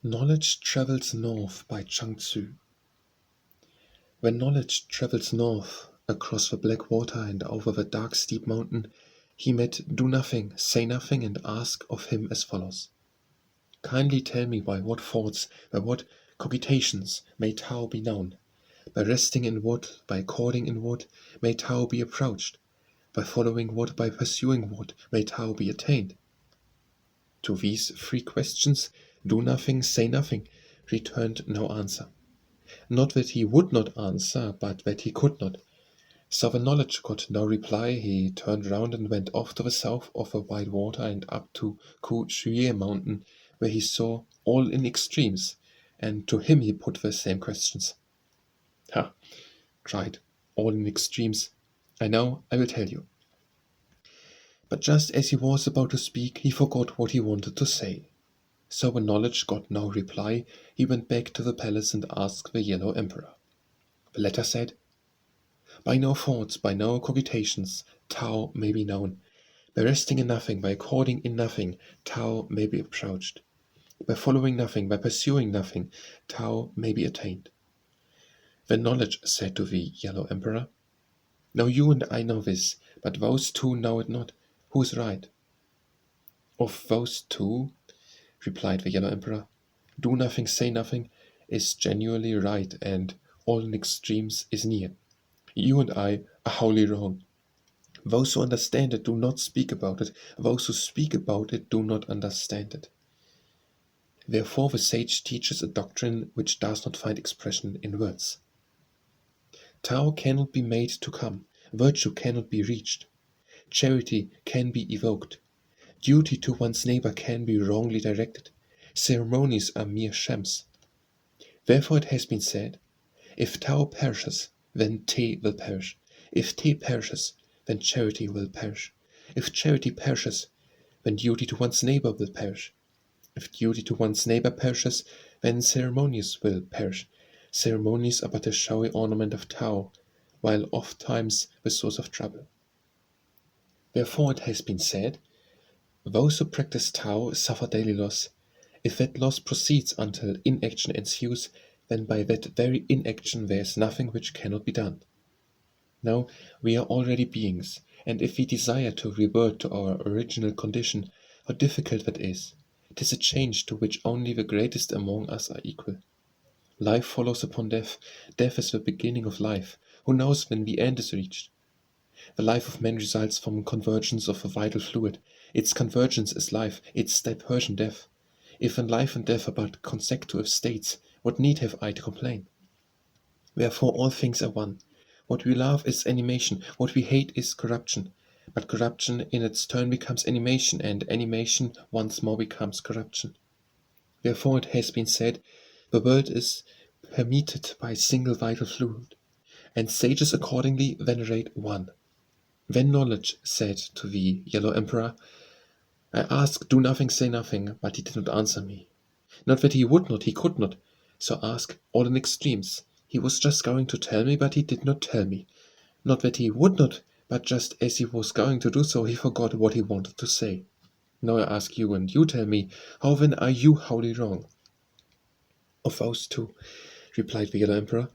Knowledge travels north by Chuang. When knowledge travels north, across the black water and over the dark steep mountain, he met Do Nothing, Say Nothing, and asked of him as follows: Kindly tell me by what thoughts, by what cogitations may Tao be known? By resting in what, by according in what, may Tao be approached? By following what, by pursuing what, may Tao be attained? To these three questions, Do Nothing, Say Nothing returned no answer. Not that he would not answer, but that he could not. So when knowledge got no reply, he turned round and went off to the south of the wide water and up to Shuye mountain, where he saw all in extremes, and to him he put the same questions. Ha! Cried all in extremes. I know, I will tell you. But just as he was about to speak, he forgot what he wanted to say. So when knowledge got no reply, he went back to the palace and asked the Yellow Emperor. The latter said, By no thoughts, by no cogitations, Tao may be known. By resting in nothing, by according in nothing, Tao may be approached. By following nothing, by pursuing nothing, Tao may be attained. Then knowledge said to the Yellow Emperor, Now you and I know this, but those two know it not. Who is right? Of those two, replied the Yellow Emperor, Do Nothing, Say Nothing is genuinely right, and all in extremes is near. You and I are wholly wrong. Those who understand it do not speak about it. Those who speak about it do not understand it. Therefore the sage teaches a doctrine which does not find expression in words. Tao cannot be made to come. Virtue cannot be reached. Charity can be evoked. Duty to one's neighbor can be wrongly directed. Ceremonies are mere shams. Therefore it has been said, if Tao perishes, then Te will perish. If Te perishes, then charity will perish. If charity perishes, then duty to one's neighbor will perish. If duty to one's neighbor perishes, then ceremonies will perish. Ceremonies are but a showy ornament of Tao, while oft-times the source of trouble. Therefore it has been said, those who practice Tao suffer daily loss. If that loss proceeds until inaction ensues, then by that very inaction there is nothing which cannot be done. Now we are already beings, and if we desire to revert to our original condition, how difficult that is! 'Tis a change to which only the greatest among us are equal. Life follows upon death. Death is the beginning of life. Who knows when the end is reached? The life of man results from convergence of a vital fluid. Its convergence is life, its dispersion death. If then life and death are but consecutive states, what need have I to complain? Therefore all things are one. What we love is animation, what we hate is corruption. But corruption in its turn becomes animation, and animation once more becomes corruption. Therefore it has been said, the world is permeated by a single vital fluid, and sages accordingly venerate one. Then knowledge said to the Yellow Emperor, I asked, Do Nothing, Say Nothing, but he did not answer me. Not that he would not, he could not. So ask all in extremes. He was just going to tell me, but he did not tell me. Not that he would not, but just as he was going to do so, he forgot what he wanted to say. Now I ask you, and you tell me, how then are you wholly wrong? Of those two, replied the Yellow Emperor,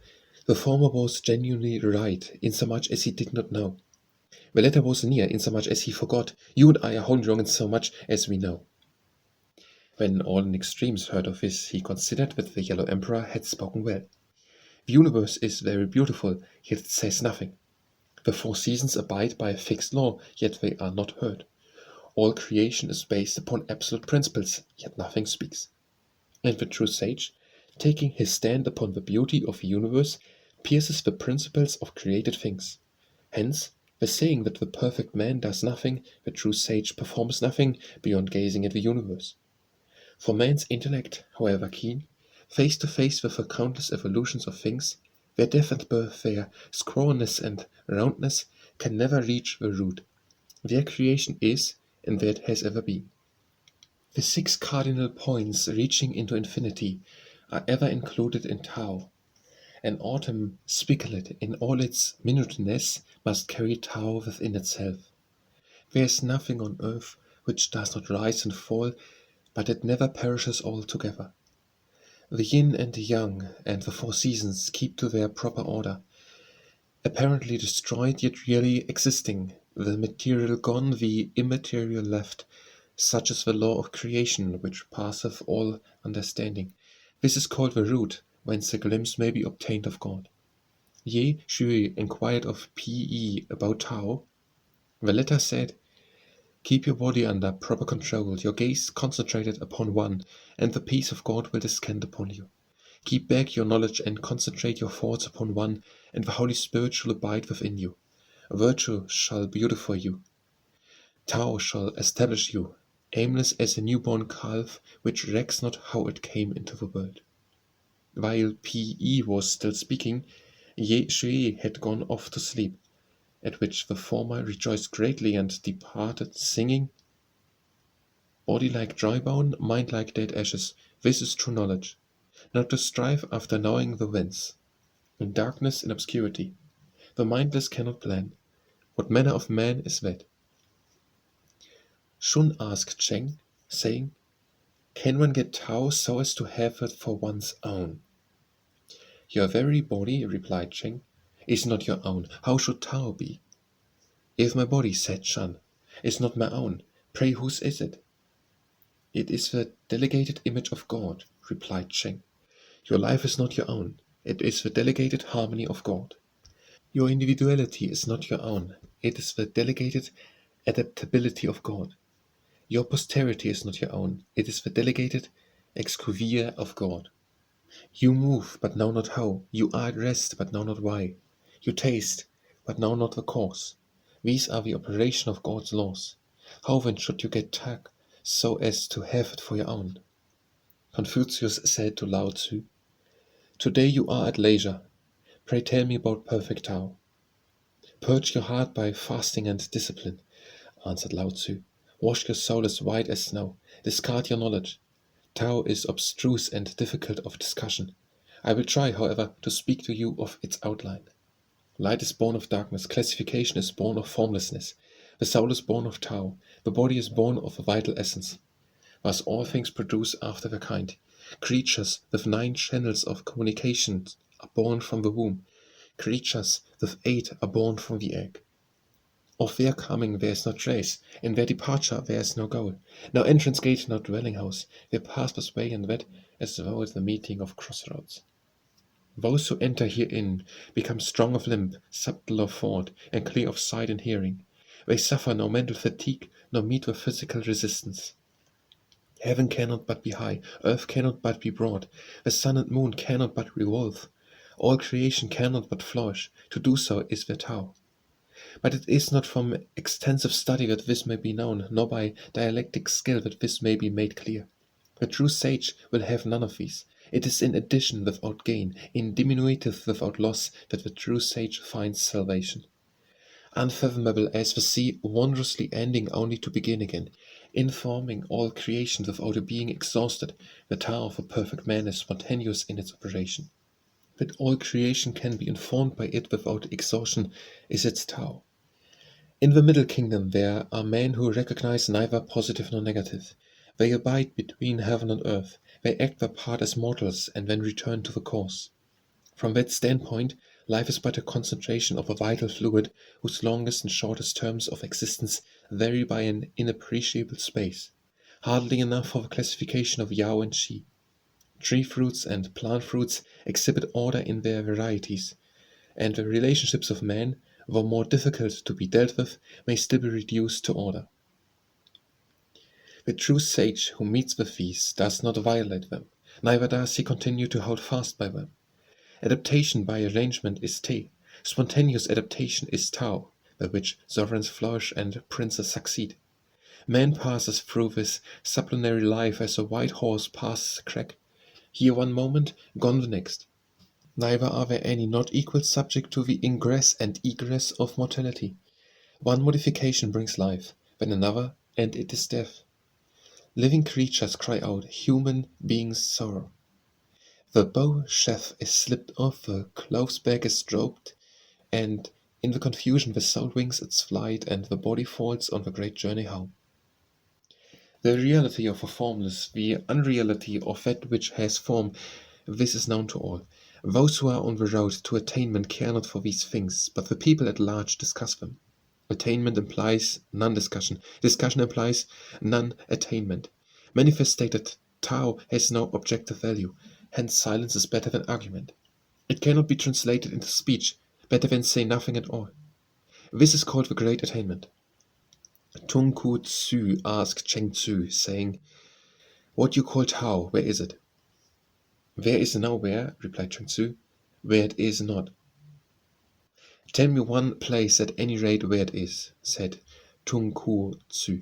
the former was genuinely right, insomuch as he did not know. The latter was near, insomuch as he forgot. You and I are wholly wrong in so much as we know. When all in extremes heard of this, he considered that the Yellow Emperor had spoken well. The universe is very beautiful, yet it says nothing. The four seasons abide by a fixed law, yet they are not heard. All creation is based upon absolute principles, yet nothing speaks. And the true sage, taking his stand upon the beauty of the universe, pierces the principles of created things. Hence, the saying that the perfect man does nothing, the true sage performs nothing beyond gazing at the universe. For man's intellect, however keen, face to face with the countless evolutions of things, their death and birth, their scrawnness and roundness, can never reach the root. Their creation is, and that has ever been. The 6 cardinal points reaching into infinity are ever included in Tao. An autumn spicalet in all its minuteness must carry Tao within itself. There is nothing on earth which does not rise and fall, but it never perishes altogether. The yin and the yang and the four seasons keep to their proper order, apparently destroyed yet really existing, the material gone, the immaterial left. Such is the law of creation which passeth all understanding. This is called the root, whence a glimpse may be obtained of God. Ye Shui inquired of P.E. about Tao. The letter said, keep your body under proper control, your gaze concentrated upon one, and the peace of God will descend upon you. Keep back your knowledge and concentrate your thoughts upon one, and the Holy Spirit shall abide within you. Virtue shall beautify you. Tao shall establish you, aimless as a newborn calf which recks not how it came into the world. While P.E. was still speaking, Ye Shui had gone off to sleep, at which the former rejoiced greatly and departed, singing, body like dry bone, mind like dead ashes, this is true knowledge. Not to strive after knowing the whence. In darkness and obscurity, the mindless cannot plan. What manner of man is that? Shun asked Cheng, saying, can one get Tao so as to have it for one's own? Your very body, replied Cheng, is not your own. How should Tao be? If my body, said Shan, is not my own, pray whose is it? It is the delegated image of God, replied Cheng. Your life is not your own. It is the delegated harmony of God. Your individuality is not your own. It is the delegated adaptability of God. Your posterity is not your own. It is the delegated excuvia of God. You move, but know not how. You are at rest, but know not why. You taste, but know not the cause. These are the operation of God's laws. How then should you get Tak so as to have it for your own? Confucius said to Lao Tzu, today you are at leisure. Pray tell me about perfect Tao. Purge your heart by fasting and discipline, answered Lao Tzu. Wash your soul as white as snow. Discard your knowledge. Tao is abstruse and difficult of discussion. I will try, however, to speak to you of its outline. Light is born of darkness, classification is born of formlessness. The soul is born of Tao, the body is born of a vital essence. Thus all things produce after their kind. Creatures with 9 channels of communication are born from the womb. Creatures with 8 are born from the egg. Of their coming there is no trace, in their departure there is no goal. No entrance gate, no dwelling house. They pass this way and that, as though at the meeting of crossroads. Those who enter herein become strong of limb, subtle of thought, and clear of sight and hearing. They suffer no mental fatigue, nor meet with physical resistance. Heaven cannot but be high, earth cannot but be broad, the sun and moon cannot but revolve. All creation cannot but flourish. To do so is their Tao. But it is not from extensive study that this may be known, nor by dialectic skill that this may be made clear. The true sage will have none of these. It is in addition without gain, in diminutive without loss, that the true sage finds salvation. Unfathomable as the sea, wondrously ending only to begin again, informing all creation without a being exhausted, the Tao of a perfect man is spontaneous in its operation. That all creation can be informed by it without exhaustion is its Tao. In the Middle Kingdom there are men who recognize neither positive nor negative. They abide between heaven and earth. They act their part as mortals and then return to the cause. From that standpoint, life is but a concentration of a vital fluid whose longest and shortest terms of existence vary by an inappreciable space, hardly enough for the classification of Yao and Qi. Tree fruits and plant fruits exhibit order in their varieties, and the relationships of man, though more difficult to be dealt with, may still be reduced to order. The true sage who meets with these does not violate them, neither does he continue to hold fast by them. Adaptation by arrangement is Te, spontaneous adaptation is Tao, by which sovereigns flourish and princes succeed. Man passes through this sublunary life as a white horse passes a crack, here one moment, gone the next. Neither are there any not equal subject to the ingress and egress of mortality. One modification brings life, then another, and it is death. Living creatures cry out, human beings sorrow. The bow sheath is slipped off, the clothes bag is dropped, and in the confusion the soul wings its flight, and the body falls on the great journey home. The reality of a formless, the unreality of that which has form, this is known to all. Those who are on the road to attainment care not for these things, but the people at large discuss them. Attainment implies non-discussion. Discussion implies non-attainment. Manifest state that Tao has no objective value, hence silence is better than argument. It cannot be translated into speech, better than say nothing at all. This is called the Great Attainment. Tung Ku Tzu asked Cheng Tzu, saying, "What you call Tao, where is it?" "There is nowhere," replied Cheng Tzu, "where it is not." "Tell me one place at any rate where it is," said Tung Ku Tzu.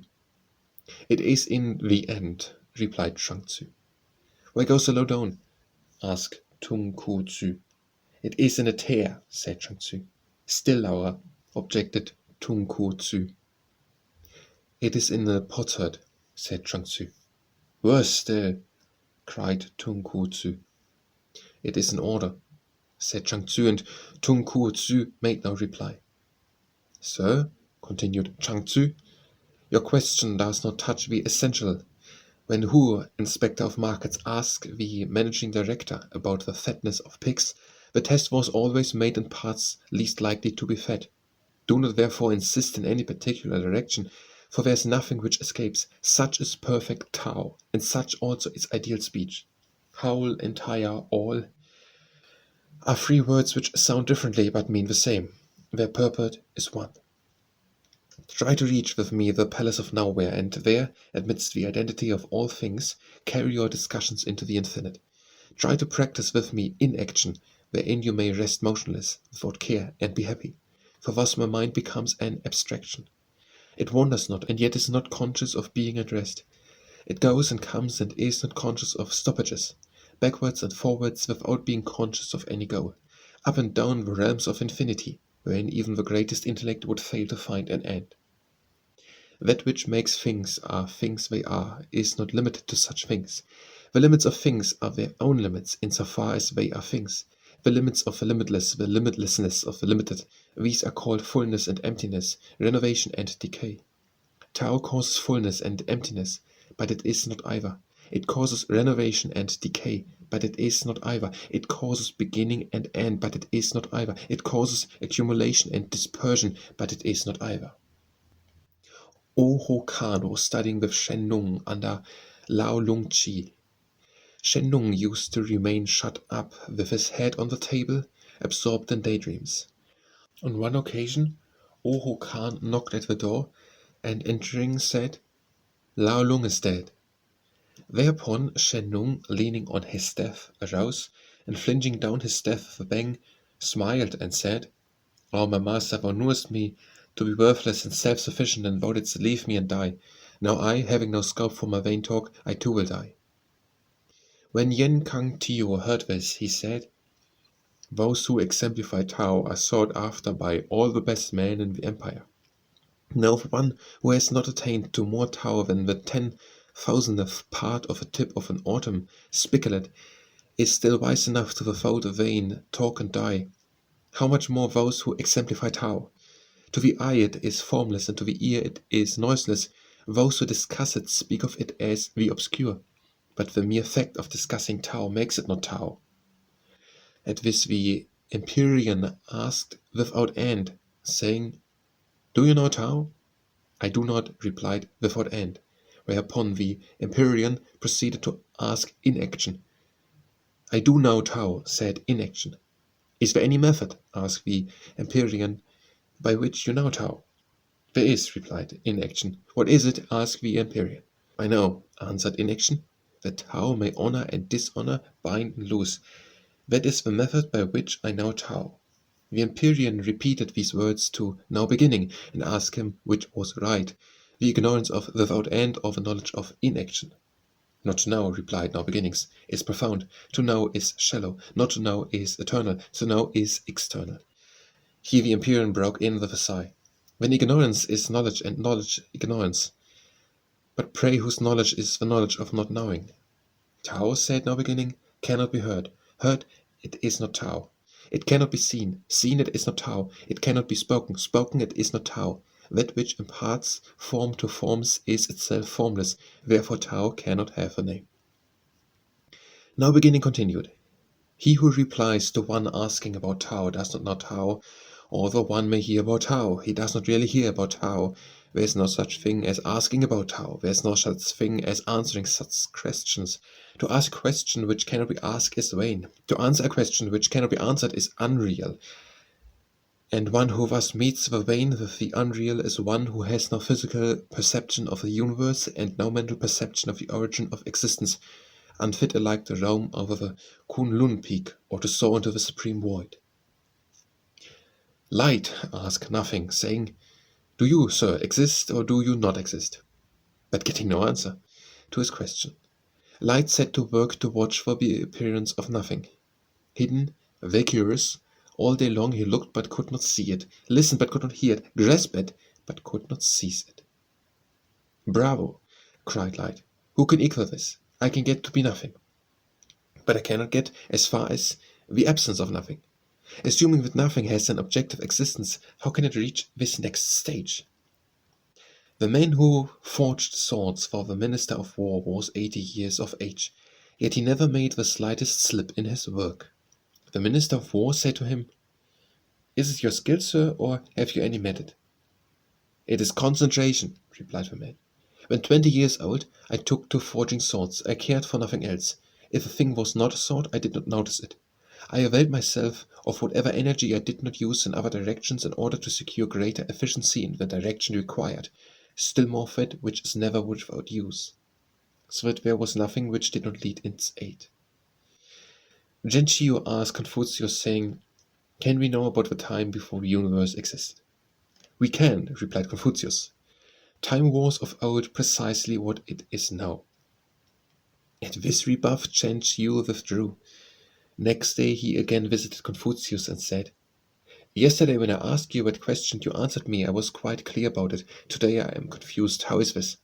"It is in the end," replied Chuang Tzu. "Where goes the low down?" asked Tung Ku Tzu. "It is in a tear," said Chuang Tzu. "Still lower," objected Tung Ku Tzu. "It is in the potsherd," said Chuang Tzu. "Worse still," cried Tung Ku Tzu. "It is in order," said Chuang Tzu, and Tung Ku Tzu made no reply. "Sir," continued Chuang Tzu, "your question does not touch the essential. When Hu, inspector of markets, asked the managing director about the fatness of pigs, the test was always made in parts least likely to be fat. Do not therefore insist in any particular direction, for there is nothing which escapes. Such is perfect Tao, and such also is ideal speech. Whole, entire, all are three words which sound differently but mean the same. Their purport is one. Try to reach with me the palace of nowhere, and there, amidst the identity of all things, carry your discussions into the infinite. Try to practice with me inaction, wherein you may rest motionless, without care, and be happy, for thus my mind becomes an abstraction. It wanders not, and yet is not conscious of being at rest. It goes and comes and is not conscious of stoppages, backwards and forwards without being conscious of any goal, up and down the realms of infinity, wherein even the greatest intellect would fail to find an end. That which makes things are things they are is not limited to such things. The limits of things are their own limits insofar as they are things. The limits of the limitless, the limitlessness of the limited, these are called fullness and emptiness, renovation and decay. Tao causes fullness and emptiness, but it is not either. It causes renovation and decay, but it is not either. It causes beginning and end, but it is not either. It causes accumulation and dispersion, but it is not either. Ho Khan was studying with Shen Nung under Lao Lung Chi. Shen Nung used to remain shut up with his head on the table, absorbed in daydreams. On one occasion, Ho Khan knocked at the door, and entering said, "Lao Lung is dead." Thereupon Shen Nung, leaning on his staff, arose, and flinging down his staff with a bang, smiled and said, "Oh, my master, thou knewest me to be worthless and self-sufficient, and thou didst leave me and die. Now I, having no scope for my vain talk, I too will die." When Yen Kang Tio heard this, he said, "Those who exemplify Tao are sought after by all the best men in the empire. Now the one who has not attained to more Tao than the 10,000th part of a tip of an autumn spikelette is still wise enough to devote a vain talk and die. How much more those who exemplify Tao? To the eye it is formless, and to the ear it is noiseless. Those who discuss it speak of it as the obscure, but the mere fact of discussing Tao makes it not Tao." At this the Empyrean asked without end, saying, "Do you know Tao?" "I do not," replied without end, whereupon the Empyrean proceeded to ask inaction. "I do know Tao," said inaction. "Is there any method," asked the Empyrean, "by which you know Tao?" "There is," replied inaction. "What is it?" asked the Empyrean. "I know," answered inaction, "that Tao may honor and dishonor, bind and loose. That is the method by which I know Tao." The Empyrean repeated these words to Now Beginning, and asked him which was right, the ignorance of without end or the knowledge of inaction. "Not to know," replied Now Beginnings, "is profound. To know is shallow. Not to know is eternal. To know is external." Here the Empyrean broke in with a sigh. "Then ignorance is knowledge, and knowledge ignorance. But pray whose knowledge is the knowledge of not knowing?" "Tao," said Now Beginning, "cannot be heard. Heard, it is not Tao. It cannot be seen. Seen, it is not Tao. It cannot be spoken. Spoken, it is not Tao. That which imparts form to forms is itself formless, therefore Tao cannot have a name. Now beginning continued. He who replies to one asking about Tao does not know Tao, although one may hear about Tao. He does not really hear about Tao. There is no such thing as asking about Tao. There is no such thing as answering such questions. To ask a question which cannot be asked is vain. To answer a question which cannot be answered is unreal. And one who thus meets the vain with the unreal is one who has no physical perception of the universe and no mental perception of the origin of existence, unfit alike to roam over the Kunlun peak or to soar into the supreme void. Light asked nothing, saying, "Do you, sir, exist or do you not exist?" But getting no answer to his question. Light set to work to watch for the appearance of nothing. Hidden, vacuous, all day long he looked but could not see it, listened but could not hear it, grasped it but could not seize it. "Bravo!" cried Light. "Who can equal this? I can get to be nothing. But I cannot get as far as the absence of nothing. Assuming that nothing has an objective existence, how can it reach this next stage?" The man who forged swords for the Minister of War was 80 years of age, yet he never made the slightest slip in his work. The Minister of War said to him, "Is it your skill, sir, or have you any method?" "It is concentration," replied the man. "When 20 years old, I took to forging swords. I cared for nothing else. If a thing was not a sword, I did not notice it. I availed myself of whatever energy I did not use in other directions in order to secure greater efficiency in the direction required, still more that which is never without use, so that there was nothing which did not need its aid." Gentio asked Confucius, saying, "Can we know about the time before the universe existed?" "We can," replied Confucius. "Time was of old precisely what it is now." At this rebuff Gentio withdrew. Next day he again visited Confucius and said, "Yesterday when I asked you what question you answered me, I was quite clear about it. Today I am confused. How is this?"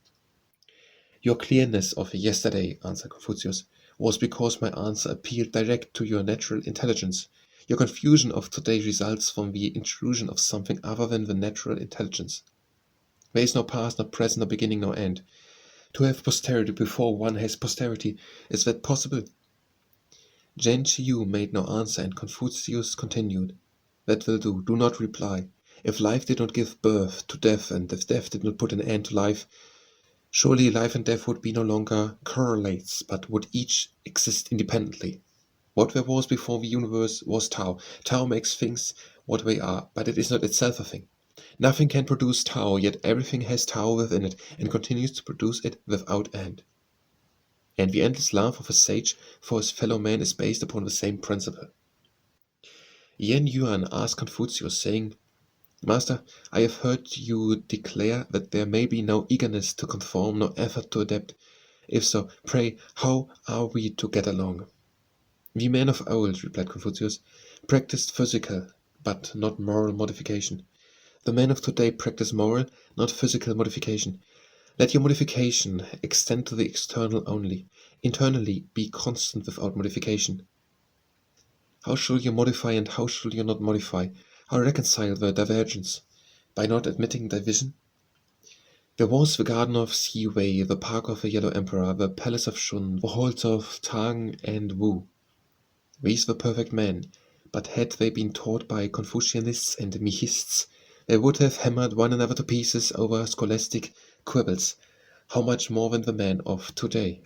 "Your clearness of yesterday," answered Confucius, "was because my answer appealed direct to your natural intelligence. Your confusion of today results from the intrusion of something other than the natural intelligence. There is no past, no present, no beginning, no end. To have posterity before one has posterity, is that possible?" Gentio made no answer, and Confucius continued, "That will do. Do not reply. If life did not give birth to death, and if death did not put an end to life, surely life and death would be no longer correlates, but would each exist independently. What there was before the universe was Tao. Tao makes things what they are, but it is not itself a thing. Nothing can produce Tao, yet everything has Tao within it, and continues to produce it without end. And the endless love of a sage for his fellow man is based upon the same principle." Yen Yuan asked Confucius, saying, "Master, I have heard you declare that there may be no eagerness to conform, no effort to adapt. If so, pray, how are we to get along?" "The men of old," replied Confucius, "practiced physical, but not moral modification. The men of today practice moral, not physical modification. Let your modification extend to the external only. Internally be constant without modification." How shall you modify and how shall you not modify? How reconcile the divergence? By not admitting division? There was the garden of Xi Wei, the park of the Yellow Emperor, the palace of Shun, the halls of Tang and Wu. These were perfect men, but had they been taught by Confucianists and Mihists, they would have hammered one another to pieces over scholastic quibbles. How much more than the men of today?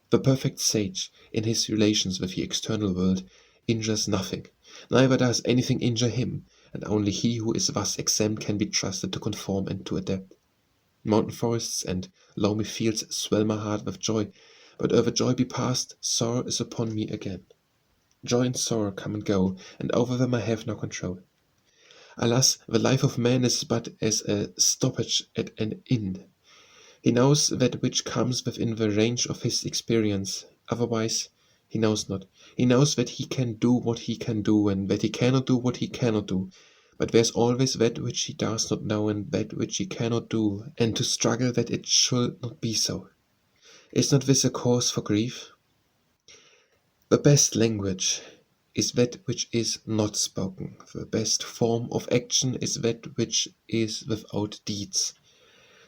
The perfect sage, in his relations with the external world, injures nothing, neither does anything injure him, and only he who is thus exempt can be trusted to conform and to adapt. Mountain forests and loamy fields swell my heart with joy, but ere the joy be past, sorrow is upon me again. Joy and sorrow come and go, and over them I have no control. Alas, the life of man is but as a stoppage at an inn. He knows that which comes within the range of his experience, otherwise he knows not. He knows that he can do what he can do, and that he cannot do what he cannot do. But there's always that which he does not know, and that which he cannot do, and to struggle that it should not be so. Is not this a cause for grief? The best language is that which is not spoken. The best form of action is that which is without deeds.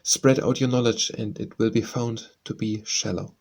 Spread out your knowledge, and it will be found to be shallow.